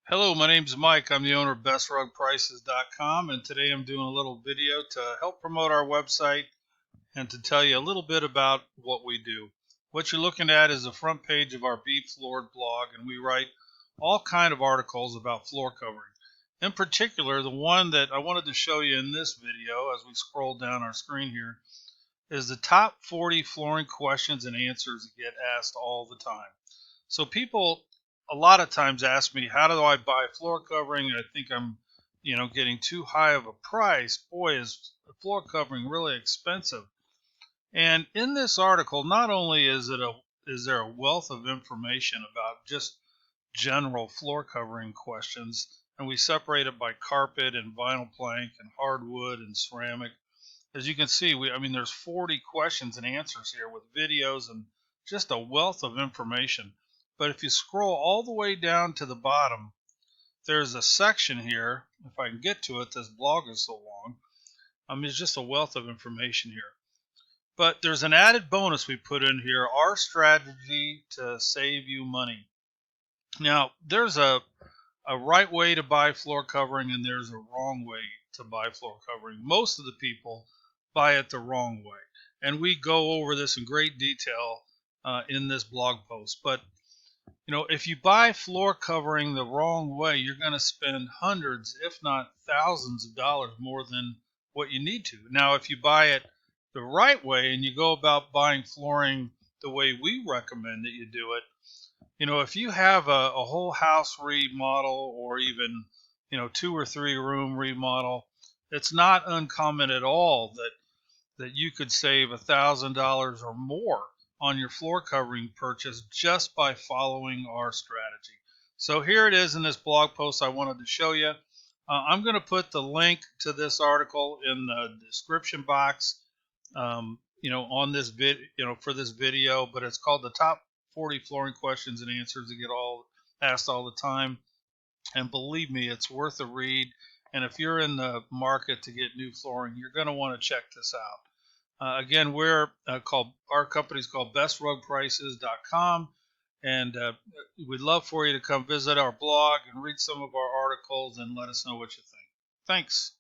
Hello, my name's Mike. I'm the owner of BestRugPrices.com, and today I'm doing a little video to help promote our website and to tell you a little bit about what we do. What you're looking at is the front page of our Be Floored blog, and we write all kind of articles about floor covering. In particular, the one that I wanted to show you in this video as we scroll down our screen here is the top 40 flooring questions and answers that get asked all the time. So people a lot of times ask me, how do I buy floor covering? I think I'm, getting too high of a price. Boy, is floor covering really expensive. And in this article, not only is there a wealth of information about just general floor covering questions, and we separate it by carpet and vinyl plank and hardwood and ceramic. As you can see, there's 40 questions and answers here with videos and just a wealth of information. But if you scroll all the way down to the bottom, there's a section here. If I can get to it, this blog is so long. It's just a wealth of information here. But there's an added bonus we put in here, our strategy to save you money. Now, there's a right way to buy floor covering and there's a wrong way to buy floor covering. Most of the people buy it the wrong way. And we go over this in great detail in this blog post. But, if you buy floor covering the wrong way, you're going to spend hundreds, if not thousands of dollars more than what you need to. Now, if you buy it the right way and you go about buying flooring the way we recommend that you do it, if you have a whole house remodel or even, 2 or 3 room remodel, it's not uncommon at all that you could save $1,000 or more on your floor covering purchase just by following our strategy. So here it is in this blog post I wanted to show you. I'm going to put the link to this article in the description box, on this for this video, but it's called the top 40 flooring questions and answers that get all asked all the time. And believe me, it's worth a read. And if you're in the market to get new flooring, you're going to want to check this out. Again, our company's called BestRugPrices.com, and we'd love for you to come visit our blog and read some of our articles and let us know what you think. Thanks.